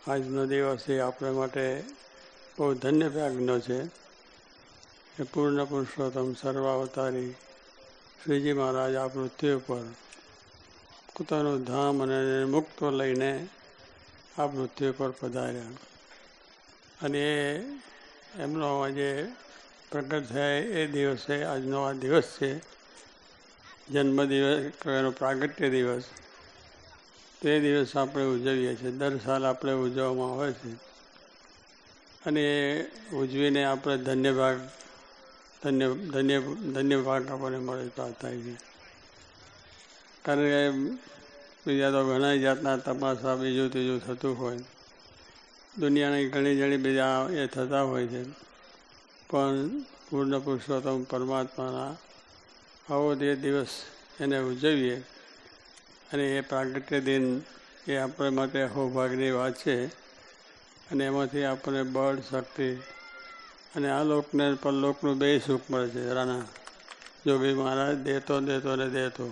આજનો દિવસ એ આપણા માટે બહુ ધન્ય ભાગનો છે કે પૂર્ણ પુરુષોત્તમ સર્વાવતારી શ્રીજી મહારાજ આ પૃથ્વી ઉપર પોતાનું ધામ અને મુક્ત લઈને આ પૃથ્વી પર પધાર્યા અને એમનો આજે પ્રગટ થયા એ દિવસે આજનો આ દિવસ છે, જન્મદિવસ એનો પ્રાગટ્ય દિવસ. તે દિવસ આપણે ઉજવીએ છીએ. દર સાલ આપણે ઉજવવામાં આવે છે અને એ ઉજવીને આપણે ધન્ય ભાગ આપણને મળે થાય છે. કારણ કે બીજા તો ઘણા જાતના તમાશા બીજું ત્રીજું થતું હોય, દુનિયાની ઘણી બીજા એ થતા હોય છે, પણ પૂર્ણ પુરુષોત્તમ પરમાત્માના આવો તે દિવસ એને ઉજવીએ અને એ પ્રાગટ્ય દિન એ આપણા માટે સૌભાગ્યની વાત છે. અને એમાંથી આપણને બળ, શક્તિ અને આ લોકને પરલોકનું બે સુખ મળે છે. રાણા જોગી મહારાજ દેતો ને દેતો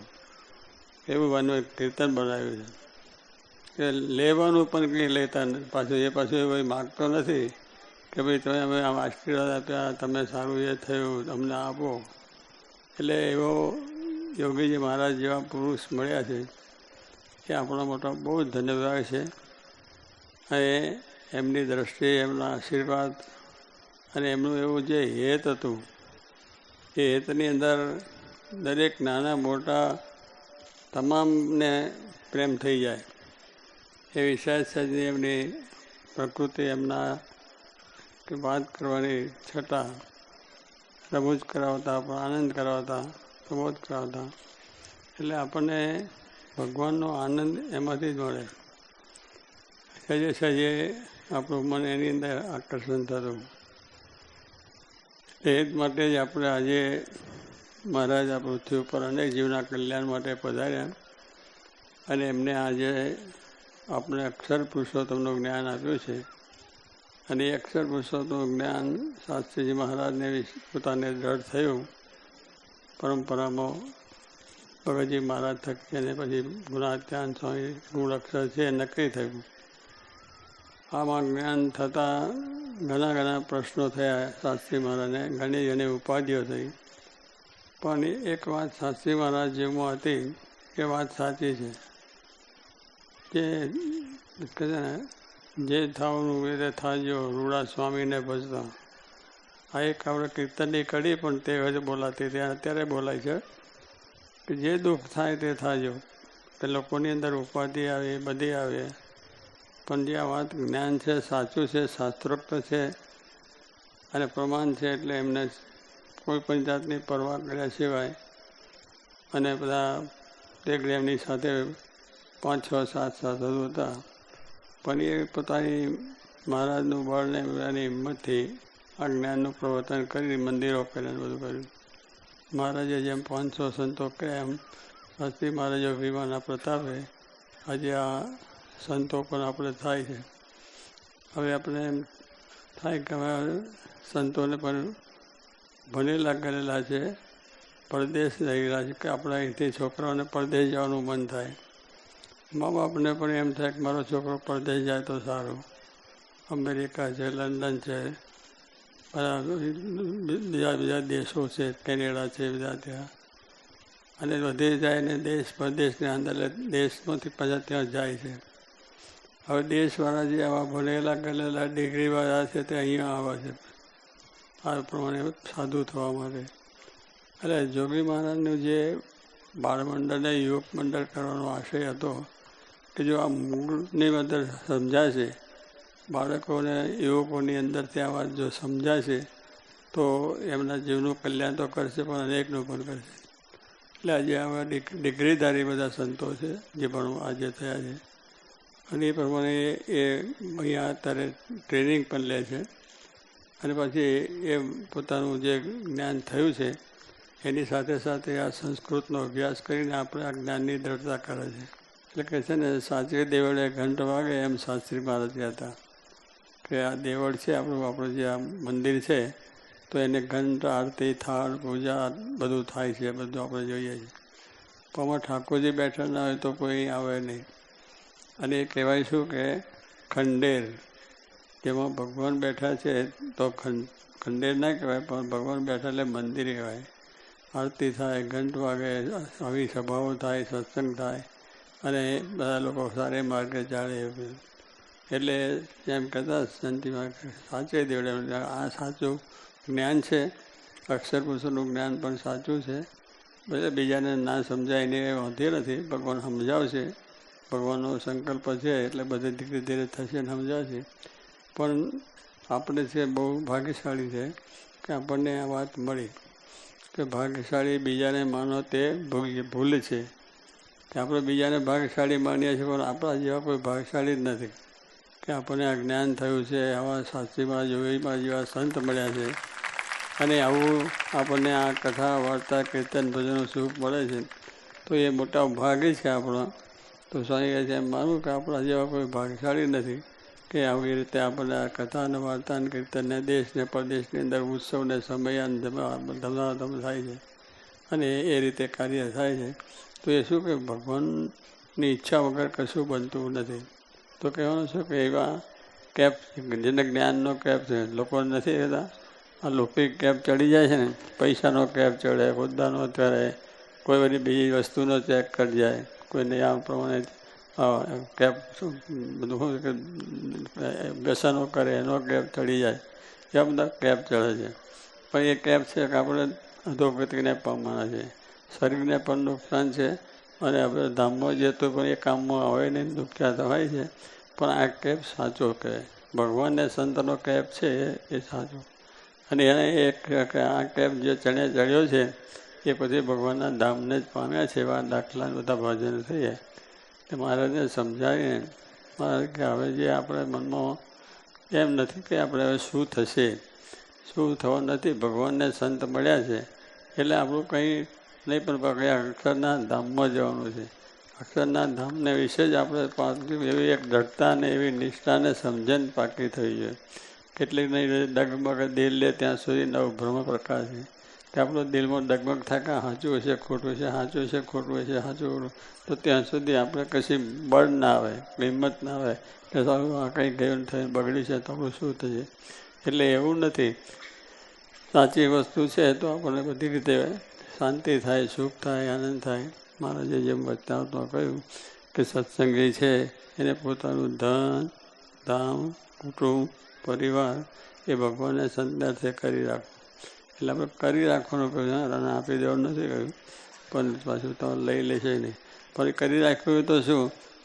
એવું વાનું કીર્તન બનાવ્યું છે કે લેવાનું પણ કંઈ લેતા નથી. પાછું એ માગતો નથી કે ભાઈ તમે અમે આમ આશીર્વાદ આપ્યા, તમે સારું એ થયું અમને આપો. એટલે એવો યોગીજી મહારાજ જેવા પુરુષ મળ્યા છે એ આપણા મોટા બહુ જ ધન્યવાદ છે. અને એમની દ્રષ્ટિએ એમના આશીર્વાદ અને એમનું એવું જે હેત હતું એ હેતની અંદર દરેક નાના મોટા તમામને પ્રેમ થઈ જાય એવી સહેજ એમની પ્રકૃતિ, એમના વાત કરવાની છતાં રમૂજ કરાવતા, આનંદ કરાવતા, પ્રમોદ કરાવતા. એટલે આપણને ભગવાનનો આનંદ એમાંથી જ મળે. સહેજે આપણું મન એની અંદર આકર્ષણ થતું. એ જ માટે જ આપણે આજે મહારાજ આ પૃથ્વી ઉપર અનેક જીવના કલ્યાણ માટે પધાર્યા અને એમને આજે આપણે અક્ષર પુરુષોત્તમનું જ્ઞાન આપ્યું છે. અને એ અક્ષર પુરુષોત્તમનું જ્ઞાન શાસ્ત્રીજી મહારાજને પોતાને દ્રઢ થયું પરંપરામાં ભગતજી મહારાજ થકી, અને પછી ગુણાત્યાન સ્વામી ગુણ અક્ષર છે એ નક્કી થયું. આમાં જ્ઞાન થતાં ઘણા પ્રશ્નો થયા શાસ્ત્રી મહારાજને, ઘણી ઉપાધિઓ થઈ. પણ એક વાત શાસ્ત્રી મહારાજ જેમાં હતી એ વાત સાચી છે કે કહે છે ને, જે થવાનું એ થાજો રૂડા સ્વામીને ભજતા. આ એક આપણે કીર્તનની કડી પણ તે વખતે બોલાતી ત્યાં અત્યારે બોલાય છે કે જે દુઃખ થાય તે થાજો. કે લોકોની અંદર ઉપાધિ આવે, બધી આવે, પણ જે આ વાત જ્ઞાન છે, સાચું છે, શાસ્ત્રોક્ત છે અને પ્રમાણ છે, એટલે એમને કોઈ પણ જાતની પરવા કર્યા સિવાય અને બધા તે એમની સાથે 5, 6, 7 સાધુ હતા, પણ એ પોતાની મહારાજનું બળને એની હિંમતથી આ જ્ઞાનનું પ્રવર્તન કરી મંદિરો કર્યા, બધું કર્યું. મહારાજે જેમ 500 સંતો કર્યા એમ શાસ્ત્રી મહારાજો વિમાના પ્રતાપે આજે આ સંતો પણ આપણે થાય છે. હવે આપણે એમ થાય કે હવે સંતોને પણ ભણેલા કરેલા છે, પરદેશ રહેલા છે, કે આપણા અહીંથી છોકરાઓને પરદેશ જવાનું મન થાય. મા બાપને પણ એમ થાય કે મારો છોકરો પરદેશ જાય તો સારું. અમેરિકા છે, લંડન છે, બીજા દેશો છે, કેનેડા છે, બધા ત્યાં. અને વધે જાય ને દેશ પરદેશની અંદર દેશમાંથી પાછા ત્યાં જાય છે. હવે દેશવાળા જે આવા ભણેલા ગયેલા ડિગ્રીવાળા છે તે અહીંયા આવે છે આ પ્રમાણે સાધુ થવા માટે. એટલે જોગી મહારાજનું જે બાળમંડળને યુવક મંડળ કરવાનો આશય હતો કે જો આ મૂળની અંદર સમજાશે, બાળકોને યુવકોની અંદરથી આ વાત જો સમજાશે તો એમના જીવનું કલ્યાણ તો કરશે, પણ અનેકનું પણ કરશે. એટલે આજે આવા ડિગ્રીધારી બધા સંતો છે જે પણ આજે થયા છે. અને એ પ્રમાણે એ અહીંયા અત્યારે ટ્રેનિંગ પણ લે છે અને પછી એ પોતાનું જે જ્ઞાન થયું છે એની સાથે સાથે આ સંસ્કૃતનો અભ્યાસ કરીને આપણે આ જ્ઞાનની દ્રઢતા કરે છે. એટલે કહે છે ને, સાચે દેવળે ઘંટ વાગે એમ શાસ્ત્રી મહારાજ કહેતા કે આ દેવળ છે આપણું જે આ મંદિર છે તો એને ઘંટ, આરતી, થાળ, પૂજા બધું થાય છે, બધું આપણે જોઈએ છીએ. પણ આમાં ઠાકોરજી બેઠા ના હોય તો કોઈ આવે નહીં. અને એ કહેવાય શું કે ખંડેર, જેમાં ભગવાન બેઠા છે તો ખંડેર ના કહેવાય, પણ ભગવાન બેઠા એટલે મંદિર કહેવાય. આરતી થાય, ઘંટ વાગે, આવી સભાઓ થાય, સત્સંગ થાય અને બધા લોકો સારે માર્ગે ચાલે. એટલે એમ કહેતા શાંતિમાં સાચે દેવડે આ સાચું જ્ઞાન છે. અક્ષર પુરુષોનું જ્ઞાન પણ સાચું છે. બધા બીજાને ના સમજાય ને એ વાંધો નથી, ભગવાન સમજાવશે. ભગવાનનો સંકલ્પ છે એટલે બધે ધીરે ધીરે થશે ને સમજાવશે. પણ આપણે છે બહુ ભાગ્યશાળી છે કે આપણને આ વાત મળી કે ભાગ્યશાળી બીજાને માનો તે ભૂલ છે. કે આપણે બીજાને ભાગ્યશાળી માનીએ છીએ, પણ આપણા જેવા કોઈ ભાગ્યશાળી જ નથી કે આપણને આ જ્ઞાન થયું છે. આવા સાચીમાં જોઈમાં જેવા સંત મળ્યા છે અને આવું આપણને આ કથા વાર્તા કીર્તન ભજનનું સુખ મળે છે, તો એ મોટા ભાગ્ય છે આપણો. તો સ્વામી કહે છે એમ માનું કે આપણા જેવા કોઈ ભાગ્યશાળી નથી કે આવી રીતે આપણને આ કથા અને વાર્તા અને કીર્તનને દેશ ને પ્રદેશની અંદર ઉત્સવને સમયાન ધમાધમ થાય છે અને એ રીતે કાર્ય થાય છે. તો એ શું કે ભગવાનની ઈચ્છા વગર કશું બનતું નથી. તો કહેવાનું છે કે એવા કેપ જેને જ્ઞાનનો કેપ છે, લોકો નથી કહેતા આ લૌકિક કેપ ચડી જાય છે ને, પૈસાનો કેપ ચડે, હોદ્દાનો ચડે, કોઈ બધી બીજી વસ્તુનો ચેક કરી જાય, કોઈને આ પ્રમાણે કેપ બધું વ્યસનો કરે એનો કેપ ચડી જાય, એવા બધા કેપ ચડે છે. પણ એ કેપ છે કે આપણે અધોગતિને પામવાના છે, શરીરને પણ નુકસાન છે અને આપણે ધામમાં જઈએ તો પણ એ કામમાં આવે નહીં, દુખ્યા તો હોય છે. પણ આ કેપ સાચો કહેવાય, ભગવાનને સંતનો કેપ છે એ સાચો. અને એને આ કેપ જે ચડ્યો છે એ પછી ભગવાનના ધામને જ પામ્યા છે. એવા દાખલા બધા ભજન થઈ જાય. મહારાજને સમજાવીને મહારાજ કે હવે જે આપણે મનમાં એમ નથી કે આપણે હવે શું થશે, શું થવા નથી, ભગવાનને સંત મળ્યા છે એટલે આપણું કંઈ નહીં, પણ અક્ષરના ધામમાં જવાનું છે. અક્ષરના ધામને વિશે જ આપણે એવી એક દ્રઢતા ને એવી નિષ્ઠાને સમજણ પાકી થઈ જોઈએ. કેટલીક નહીં ડગમગ દિલ લે ત્યાં સુધી નવ ભ્રમ પ્રકાશ છે કે આપણો દિલમાં ડગમગ થાય કે સાચું હશે ખોટું છે, સાચું છે ખોટું હશે, સાચું, તો ત્યાં સુધી આપણે કશી બળ ના આવે, હિંમત ના આવે કે સારું આ કંઈ ગયું થયું બગડ્યું છે તો આપણું શું થશે. એટલે એવું નથી, સાચી વસ્તુ છે તો આપણને બધી રીતે શાંતિ થાય, સુખ થાય, આનંદ થાય. મહારાજે જેમ વચનાવતમાં કહ્યું કે સત્સંગી છે એને પોતાનું ધન, ધામ, કુટુંબ, પરિવાર એ ભગવાનને સંતર્થે કરી રાખવું. એટલે આપણે કરી રાખવાનું કહ્યું, અને આપી દેવાનું નથી કહ્યું, પણ પાછું તમે લઈ લેશે નહીં. પણ કરી રાખ્યું તો શું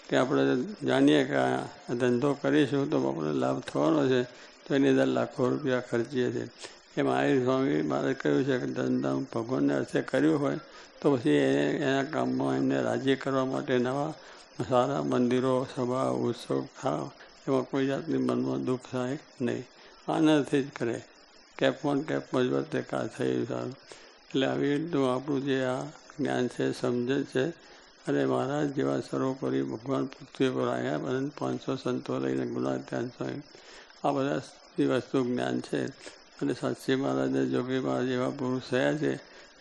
કે આપણે જાણીએ કે આ ધંધો કરીશું તો આપણને લાભ થવાનો છે, તો એની અંદર લાખો રૂપિયા ખર્ચીએ છીએ. એમ આર્ય સ્વામી મારે કહ્યું છે કે ધંધા ભગવાનને અર્થે કર્યું હોય તો પછી એના કામમાં એમને રાજી કરવા માટે નવા સારા મંદિરો, સભા, ઉત્સવ ખાવ, એમાં કોઈ જાતની મનમાં દુઃખ થાય નહીં, આનંદથી જ કરે. કેપમાં કેપમાં જ વર્તે કા થયું સારું. એટલે આવી રીતનું આપણું જે આ જ્ઞાન છે, સમજણ છે. અને મહારાજ જેવા સર્વોપરી ભગવાન પૃથ્વી પર આવ્યા અને 500 સંતો લઈને ગુણાત્યાન સ્વામી, આ બધા વસ્તુ જ્ઞાન છે. અને સાચી મહારાજને જોગી મહારાજ જેવા પુરુષ થયા છે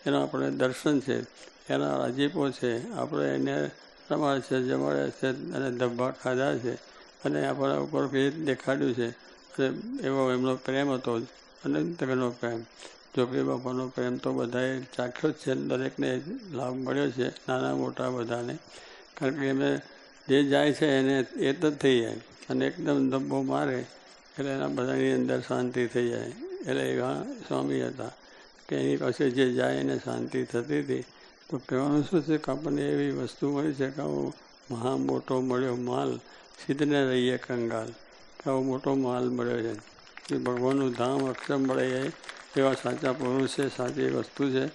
એનો આપણે દર્શન છે, એના રાજીપો છે. આપણે એને રમાડે છે, જમાડે છે અને ધબ્બા ખાધા છે અને આપણા ઉપર દેખાડ્યું છે. અને એવો એમનો પ્રેમ હતો, અનંતનો પ્રેમ. જોગી બાપાનો પ્રેમ તો બધાએ ચાખ્યો જ છે, દરેકને લાભ મળ્યો છે, નાના મોટા બધાને. કારણ કે એમને જે જાય છે એને એ જ થઈ જાય અને એકદમ ધબ્બો મારે એટલે એના બધાની અંદર શાંતિ થઈ જાય. એટલે એવા સ્વામી હતા કે એની પાસે જે જાય એને શાંતિ થતી હતી. તો કહેવાનું શું છે કે આપણને એવી વસ્તુ મળી છે કે આવો મહા મોટો મળ્યો માલ, સિદ્ધને રહીએ કંગાલ, કે આવો મોટો માલ મળ્યો છે. એ ભગવાનનું ધામ અક્ષર મળે એવા સાચા પુરુષ છે, સાચી વસ્તુ છે,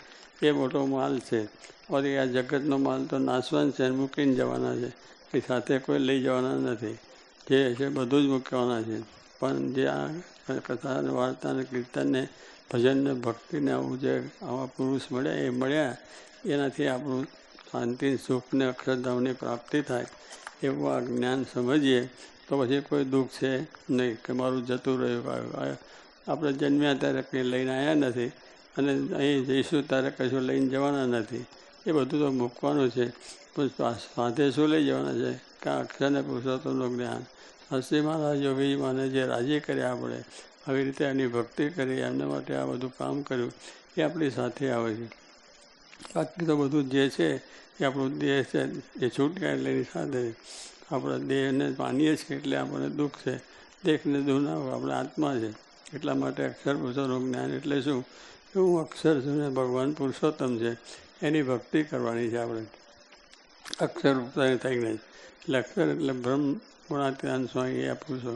એ મોટો માલ છે. અને આ જગતનો માલ તો નાશવાન છે, મૂકીને જવાના છે, એ સાથે કોઈ લઈ જવાના નથી. જે છે બધું જ મૂકવાના છે. પણ જે આ કથા અને વાર્તા અને કીર્તનને ભજનને ભક્તિને આવું જે આવા પુરુષ મળ્યા એ મળ્યા એનાથી આપણું શાંતિ, સુખને અક્ષરધામની પ્રાપ્તિ થાય. એવું આ જ્ઞાન સમજીએ તો પછી કોઈ દુઃખ છે નહીં કે મારું જતું રહ્યું. આપણે જન્મ્યા ત્યારે કંઈ લઈને આવ્યા નથી અને અહીં જઈશું ત્યારે કશું લઈને જવાના નથી. એ બધું તો મૂકવાનું છે. પણ સાથે શું લઈ જવાના છે કે અક્ષરને પુરુષોત્તમનું જ્ઞાન, શાસ્ત્રી મહારાજ યોગીજીમાંને જે રાજી કર્યા આપણે આવી રીતે એની ભક્તિ કરી એમના માટે આ બધું કામ કર્યું એ આપણી સાથે આવે છે. બાકી તો બધું જે છે એ આપણું દેહ છે એ છૂટ્યા એટલે એની સાથે આપણા દેહને માનીએ છીએ એટલે આપણને દુઃખ છે. દેહને દુઃખ ના હોય, આપણે આત્મા છે. એટલા માટે અક્ષર પુરુષોનું જ્ઞાન એટલે શું કે હું અક્ષર છું ને ભગવાન પુરુષોત્તમ છે એની ભક્તિ કરવાની છે આપણે અક્ષર થઈને. એટલે અક્ષર એટલે બ્રહ્મ ગુણાત્યાન સ્વામી એ પુરુષો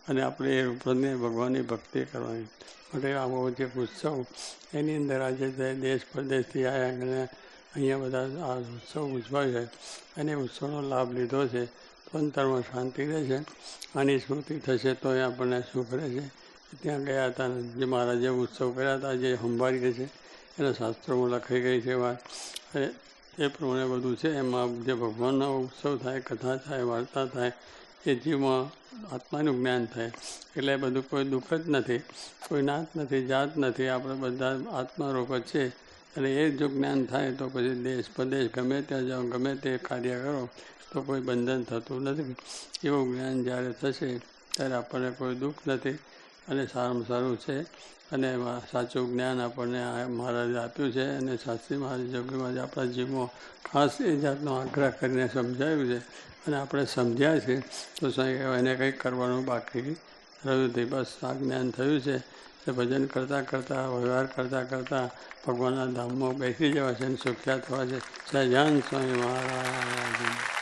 અને આપણે એ રૂપને ભગવાનની ભક્તિ કરવાની માટે આવો જે ઉત્સવ એની અંદર આજે દેશ પરદેશથી આવ્યા અને અહીંયા બધા આ ઉત્સવ ઉજવાય છે અને ઉત્સવનો લાભ લીધો છે તો અંતરમાં શાંતિ રહે છે. આની સ્મૃતિ થશે તો એ આપણને સુખ રહે છે. ત્યાં ગયા હતા જે મહારાજે ઉત્સવ કર્યા હતા જે સંભાળીએ છે એના શાસ્ત્રોમાં લખાઈ ગઈ છે વાત અને એ પ્રમાણે બધું છે. એમાં જે ભગવાનનો ઉત્સવ થાય, કથા થાય, વાર્તા થાય એ જીવમાં આત્માનું જ્ઞાન થાય એટલે બધું કોઈ દુઃખ જ નથી, કોઈ નાત નથી, જાત નથી. આપણે બધા આત્મારૂપ જ છે અને એ જો જ્ઞાન થાય તો પછી દેશ પ્રદેશ ગમે ત્યાં જાઓ, ગમે તે કાર્ય કરો તો કોઈ બંધન થતું નથી. એવું જ્ઞાન જ્યારે થશે ત્યારે આપણને કોઈ દુઃખ નથી અને સારામાં સારું છે. અને એમાં સાચું જ્ઞાન આપણને મહારાજે આપ્યું છે અને શાસ્ત્રી મહારાજ યોગી મહારાજ આપણા જીવમાં ખાસ એ જાતનો આગ્રહ કરીને સમજાવ્યું છે અને આપણે સમજ્યા છે તો એને કંઈક કરવાનું બાકી રહ્યું નથી. બસ આ જ્ઞાન થયું છે તે ભજન કરતાં કરતાં, વ્યવહાર કરતાં કરતાં ભગવાનના ધામમાં બેસી જવા છે અને સુખ્યા થવા છે. સહજાન સ્વામી મહારાજ.